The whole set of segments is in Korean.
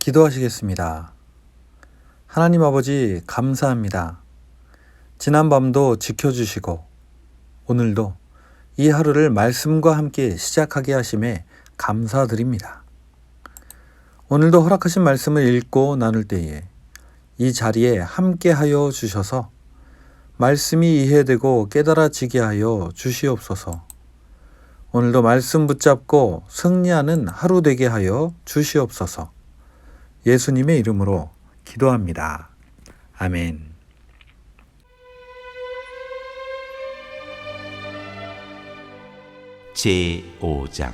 기도하시겠습니다. 하나님 아버지, 감사합니다. 지난밤도 지켜주시고 오늘도 이 하루를 말씀과 함께 시작하게 하심에 감사드립니다. 오늘도 허락하신 말씀을 읽고 나눌 때에 이 자리에 함께하여 주셔서 말씀이 이해되고 깨달아지게 하여 주시옵소서. 오늘도 말씀 붙잡고 승리하는 하루 되게 하여 주시옵소서. 예수님의 이름으로 기도합니다. 아멘. 제5장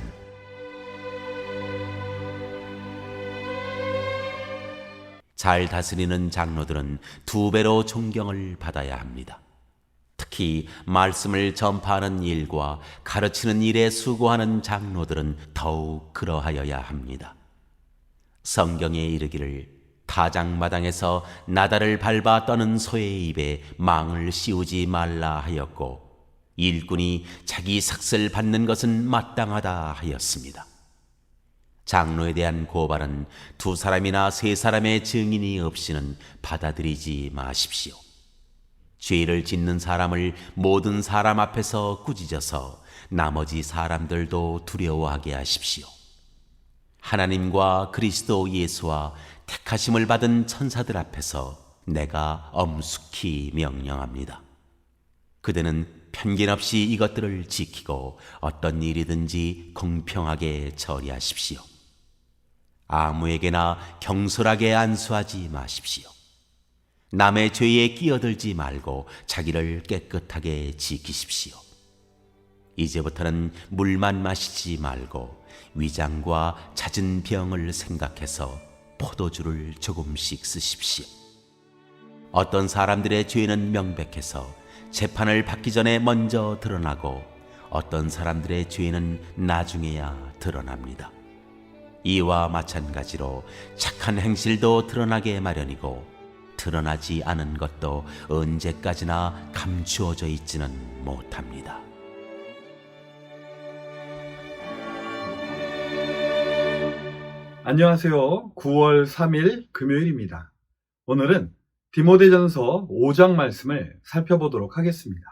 잘 다스리는 장로들은 2배로 존경을 받아야 합니다. 특히 말씀을 전파하는 일과 가르치는 일에 수고하는 장로들은 더욱 그러하여야 합니다. 성경에 이르기를 타작마당에서 나달을 밟아 떠는 소의 입에 망을 씌우지 말라 하였고 일꾼이 자기 삭슬 받는 것은 마땅하다 하였습니다. 장로에 대한 고발은 2사람이나 3사람의 증인이 없이는 받아들이지 마십시오. 죄를 짓는 사람을 모든 사람 앞에서 꾸짖어서 나머지 사람들도 두려워하게 하십시오. 하나님과 그리스도 예수와 택하심을 받은 천사들 앞에서 내가 엄숙히 명령합니다. 그대는 편견 없이 이것들을 지키고 어떤 일이든지 공평하게 처리하십시오. 아무에게나 경솔하게 안수하지 마십시오. 남의 죄에 끼어들지 말고 자기를 깨끗하게 지키십시오. 이제부터는 물만 마시지 말고 위장과 잦은 병을 생각해서 포도주를 조금씩 쓰십시오. 어떤 사람들의 죄는 명백해서 재판을 받기 전에 먼저 드러나고 어떤 사람들의 죄는 나중에야 드러납니다. 이와 마찬가지로 착한 행실도 드러나게 마련이고 드러나지 않은 것도 언제까지나 감추어져 있지는 못합니다. 안녕하세요. 9월 3일 금요일입니다. 오늘은 디모데전서 5장 말씀을 살펴보도록 하겠습니다.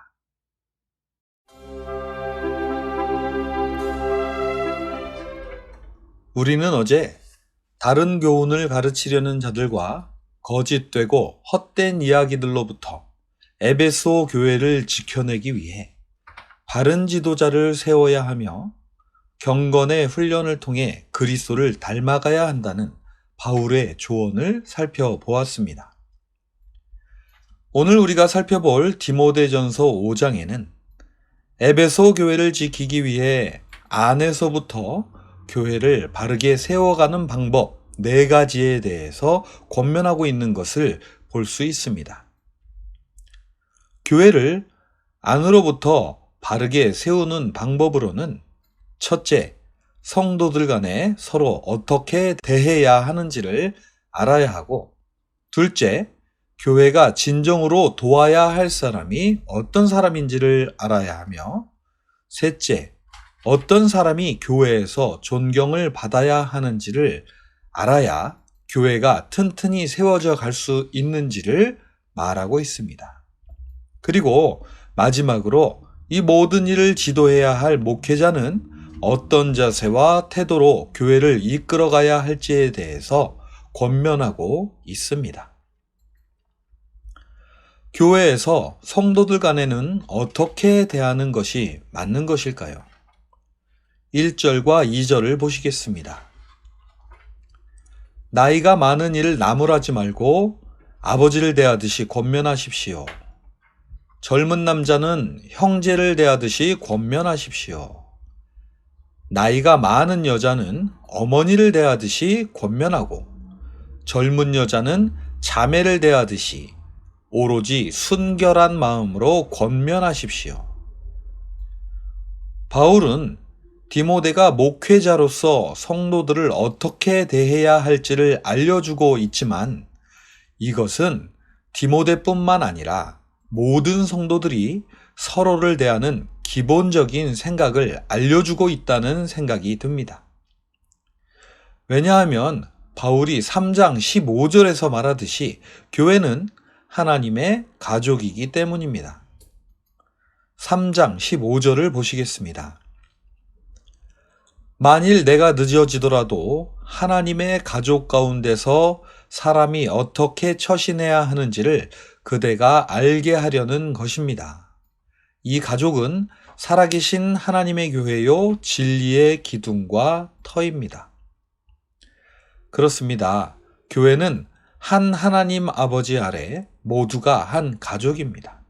우리는 어제 다른 교훈을 가르치려는 자들과 거짓되고 헛된 이야기들로부터 에베소 교회를 지켜내기 위해 바른 지도자를 세워야 하며 경건의 훈련을 통해 그리스도를 닮아가야 한다는 바울의 조언을 살펴보았습니다. 오늘 우리가 살펴볼 디모데전서 5장에는 에베소 교회를 지키기 위해 안에서부터 교회를 바르게 세워가는 방법 4가지에 대해서 권면하고 있는 것을 볼 수 있습니다. 교회를 안으로부터 바르게 세우는 방법으로는 첫째, 성도들 간에 서로 어떻게 대해야 하는지를 알아야 하고, 둘째, 교회가 진정으로 도와야 할 사람이 어떤 사람인지를 알아야 하며, 셋째, 어떤 사람이 교회에서 존경을 받아야 하는지를 알아야 교회가 튼튼히 세워져 갈 수 있는지를 말하고 있습니다. 그리고 마지막으로 이 모든 일을 지도해야 할 목회자는 어떤 자세와 태도로 교회를 이끌어가야 할지에 대해서 권면하고 있습니다. 교회에서 성도들 간에는 어떻게 대하는 것이 맞는 것일까요? 1절과 2절을 보시겠습니다. 나이가 많은 이를 나무라지 말고 아버지를 대하듯이 권면하십시오. 젊은 남자는 형제를 대하듯이 권면하십시오. 나이가 많은 여자는 어머니를 대하듯이 권면하고 젊은 여자는 자매를 대하듯이 오로지 순결한 마음으로 권면하십시오. 바울은 디모데가 목회자로서 성도들을 어떻게 대해야 할지를 알려주고 있지만 이것은 디모데뿐만 아니라 모든 성도들이 서로를 대하는 기본적인 생각을 알려주고 있다는 생각이 듭니다. 왜냐하면 바울이 3장 15절에서 말하듯이 교회는 하나님의 가족이기 때문입니다. 3장 15절을 보시겠습니다. 만일 내가 늦어지더라도 하나님의 가족 가운데서 사람이 어떻게 처신해야 하는지를 그대가 알게 하려는 것입니다. 이 가족은 살아계신 하나님의 교회요 진리의 기둥과 터입니다. 그렇습니다. 교회는 한 하나님 아버지 아래 모두가 한 가족입니다.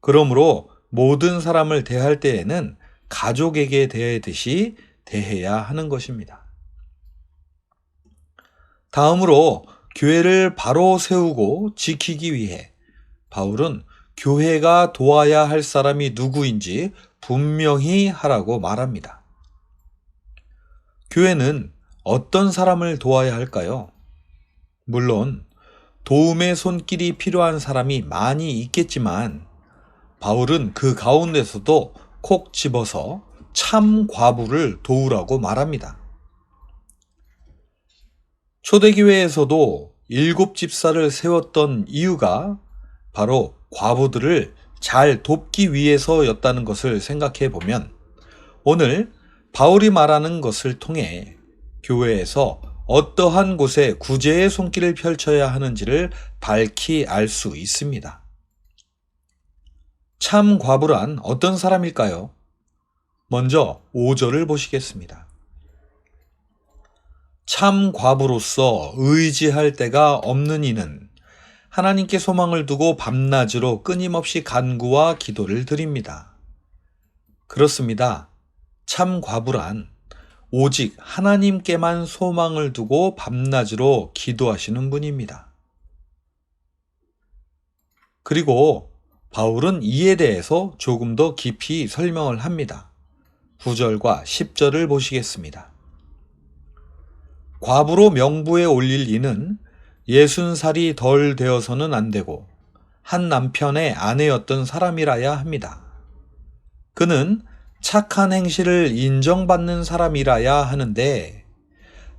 그러므로 모든 사람을 대할 때에는 가족에게 대하듯이 대해야 하는 것입니다. 다음으로 교회를 바로 세우고 지키기 위해 바울은 교회가 도와야 할 사람이 누구인지 분명히 하라고 말합니다. 교회는 어떤 사람을 도와야 할까요? 물론 도움의 손길이 필요한 사람이 많이 있겠지만 바울은 그 가운데서도 콕 집어서 참 과부를 도우라고 말합니다. 초대교회에서도 7 집사를 세웠던 이유가 바로 과부들을 잘 돕기 위해서였다는 것을 생각해 보면 오늘 바울이 말하는 것을 통해 교회에서 어떠한 곳에 구제의 손길을 펼쳐야 하는지를 밝히 알 수 있습니다. 참 과부란 어떤 사람일까요? 먼저 5절을 보시겠습니다. 참 과부로서 의지할 데가 없는 이는 하나님께 소망을 두고 밤낮으로 끊임없이 간구와 기도를 드립니다. 그렇습니다. 참 과부란 오직 하나님께만 소망을 두고 밤낮으로 기도하시는 분입니다. 그리고 바울은 이에 대해서 조금 더 깊이 설명을 합니다. 9절과 10절을 보시겠습니다. 과부로 명부에 올릴 이는 60살이 덜 되어서는 안 되고 한 남편의 아내였던 사람이라야 합니다. 그는 착한 행실을 인정받는 사람이라야 하는데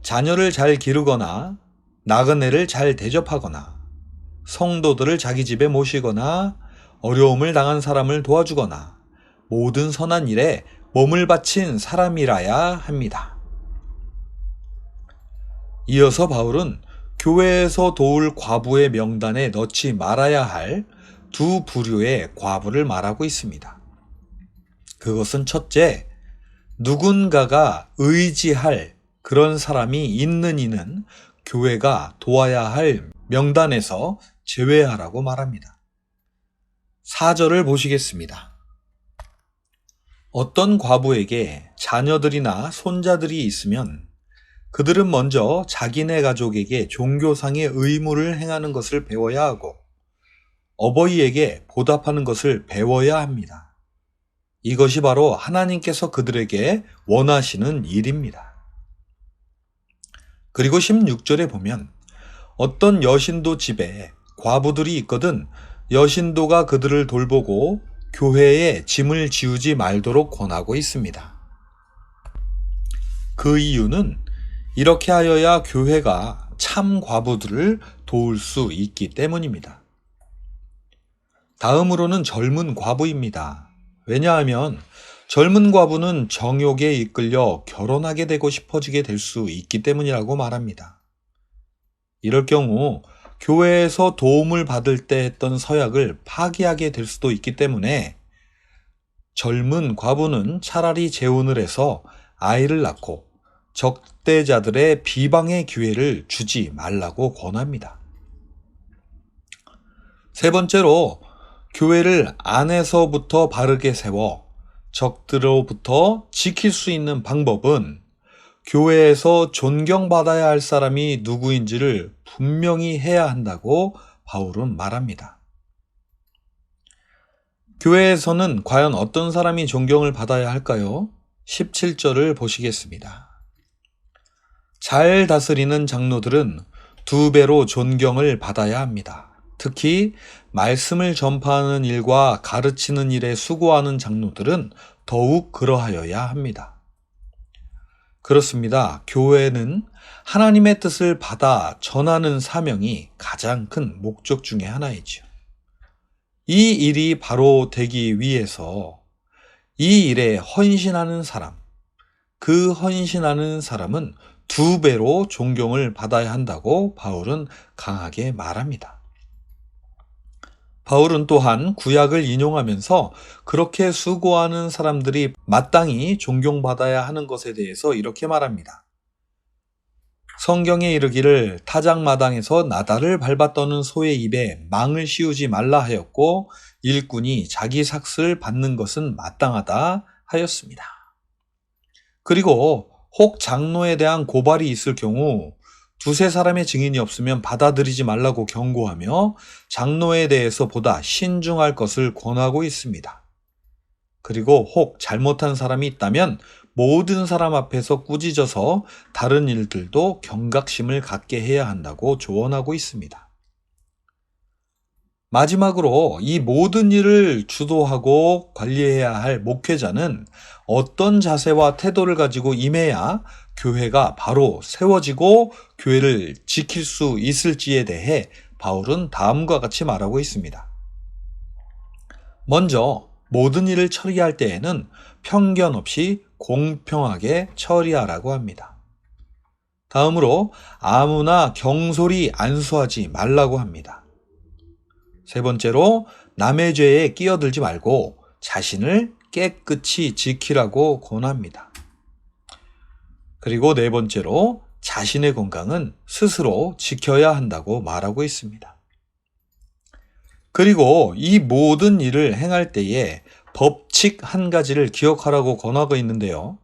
자녀를 잘 기르거나 나그네를 잘 대접하거나 성도들을 자기 집에 모시거나 어려움을 당한 사람을 도와주거나 모든 선한 일에 몸을 바친 사람이라야 합니다. 이어서 바울은 교회에서 도울 과부의 명단에 넣지 말아야 할 두 부류의 과부를 말하고 있습니다. 그것은 첫째, 누군가가 의지할 그런 사람이 있는 이는 교회가 도와야 할 명단에서 제외하라고 말합니다. 4절을 보시겠습니다. 어떤 과부에게 자녀들이나 손자들이 있으면 그들은 먼저 자기네 가족에게 종교상의 의무를 행하는 것을 배워야 하고 어버이에게 보답하는 것을 배워야 합니다. 이것이 바로 하나님께서 그들에게 원하시는 일입니다. 그리고 16절에 보면 어떤 여신도 집에 과부들이 있거든 여신도가 그들을 돌보고 교회에 짐을 지우지 말도록 권하고 있습니다. 그 이유는 이렇게 하여야 교회가 참 과부들을 도울 수 있기 때문입니다. 다음으로는 젊은 과부입니다. 왜냐하면 젊은 과부는 정욕에 이끌려 결혼하게 되고 싶어지게 될 수 있기 때문이라고 말합니다. 이럴 경우 교회에서 도움을 받을 때 했던 서약을 파기하게 될 수도 있기 때문에 젊은 과부는 차라리 재혼을 해서 아이를 낳고 적대자들의 비방의 기회를 주지 말라고 권합니다. 세 번째로 교회를 안에서부터 바르게 세워 적들로부터 지킬 수 있는 방법은 교회에서 존경받아야 할 사람이 누구인지를 분명히 해야 한다고 바울은 말합니다. 교회에서는 과연 어떤 사람이 존경을 받아야 할까요? 17절을 보시겠습니다. 잘 다스리는 장로들은 2배로 존경을 받아야 합니다. 특히 말씀을 전파하는 일과 가르치는 일에 수고하는 장로들은 더욱 그러하여야 합니다. 그렇습니다. 교회는 하나님의 뜻을 받아 전하는 사명이 가장 큰 목적 중에 하나이죠. 이 일이 바로 되기 위해서 이 일에 헌신하는 사람, 그 헌신하는 사람은 2배로 존경을 받아야 한다고 바울은 강하게 말합니다. 바울은 또한 구약을 인용하면서 그렇게 수고하는 사람들이 마땅히 존경받아야 하는 것에 대해서 이렇게 말합니다. 성경에 이르기를 타작마당에서 나달을 밟아 떠는 소의 입에 망을 씌우지 말라 하였고 일꾼이 자기 삭슬을 받는 것은 마땅하다 하였습니다. 그리고 혹 장로에 대한 고발이 있을 경우 2-3 사람의 증인이 없으면 받아들이지 말라고 경고하며 장로에 대해서 보다 신중할 것을 권하고 있습니다. 그리고 혹 잘못한 사람이 있다면 모든 사람 앞에서 꾸짖어서 다른 일들도 경각심을 갖게 해야 한다고 조언하고 있습니다. 마지막으로 이 모든 일을 주도하고 관리해야 할 목회자는 어떤 자세와 태도를 가지고 임해야 교회가 바로 세워지고 교회를 지킬 수 있을지에 대해 바울은 다음과 같이 말하고 있습니다. 먼저 모든 일을 처리할 때에는 편견 없이 공평하게 처리하라고 합니다. 다음으로 아무나 경솔히 안수하지 말라고 합니다. 3번째로 남의 죄에 끼어들지 말고 자신을 깨끗이 지키라고 권합니다. 그리고 4번째로 자신의 건강은 스스로 지켜야 한다고 말하고 있습니다. 그리고 이 모든 일을 행할 때에 법칙 한 가지를 기억하라고 권하고 있는데요.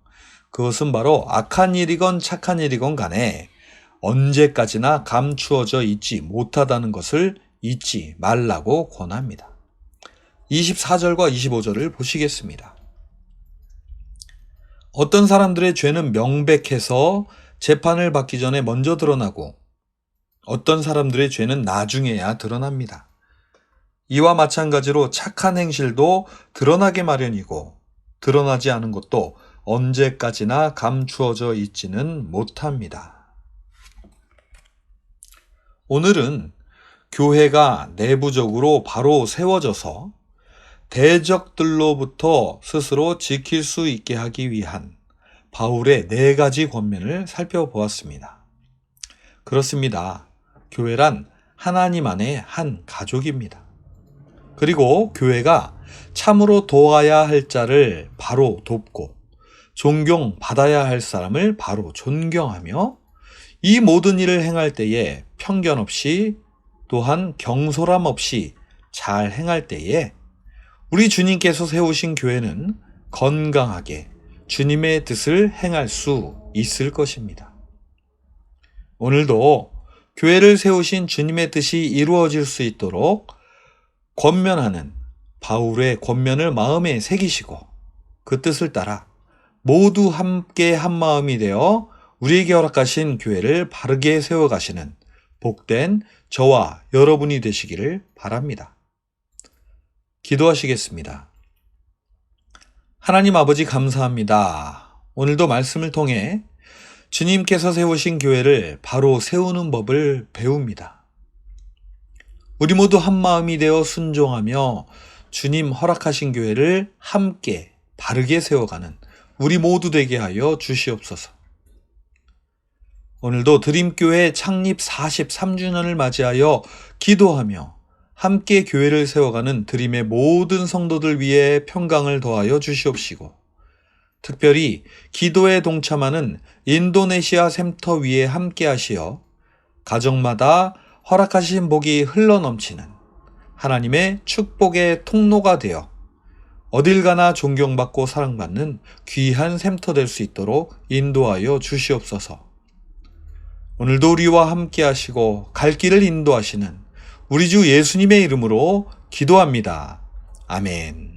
그것은 바로 악한 일이건 착한 일이건 간에 언제까지나 감추어져 있지 못하다는 것을 잊지 말라고 권합니다. 24절과 25절을 보시겠습니다. 어떤 사람들의 죄는 명백해서 재판을 받기 전에 먼저 드러나고 어떤 사람들의 죄는 나중에야 드러납니다. 이와 마찬가지로 착한 행실도 드러나게 마련이고 드러나지 않은 것도 언제까지나 감추어져 있지는 못합니다. 오늘은 교회가 내부적으로 바로 세워져서 대적들로부터 스스로 지킬 수 있게 하기 위한 바울의 4가지 권면을 살펴보았습니다. 그렇습니다. 교회란 하나님 안의 한 가족입니다. 그리고 교회가 참으로 도와야 할 자를 바로 돕고 존경받아야 할 사람을 바로 존경하며 이 모든 일을 행할 때에 편견 없이 또한 경솔함 없이 잘 행할 때에 우리 주님께서 세우신 교회는 건강하게 주님의 뜻을 행할 수 있을 것입니다. 오늘도 교회를 세우신 주님의 뜻이 이루어질 수 있도록 권면하는 바울의 권면을 마음에 새기시고 그 뜻을 따라 모두 함께 한 마음이 되어 우리에게 허락하신 교회를 바르게 세워가시는 복된 저와 여러분이 되시기를 바랍니다. 기도하시겠습니다. 하나님 아버지 감사합니다. 오늘도 말씀을 통해 주님께서 세우신 교회를 바로 세우는 법을 배웁니다. 우리 모두 한 마음이 되어 순종하며 주님 허락하신 교회를 함께 바르게 세워가는 우리 모두 되게 하여 주시옵소서. 오늘도 드림교회 창립 43주년을 맞이하여 기도하며 함께 교회를 세워가는 드림의 모든 성도들 위해 평강을 더하여 주시옵시고 특별히 기도에 동참하는 인도네시아 샘터 위에 함께 하시어 가정마다 허락하신 복이 흘러넘치는 하나님의 축복의 통로가 되어 어딜 가나 존경받고 사랑받는 귀한 샘터 될 수 있도록 인도하여 주시옵소서. 오늘도 우리와 함께 하시고 갈 길을 인도하시는 우리 주 예수님의 이름으로 기도합니다. 아멘.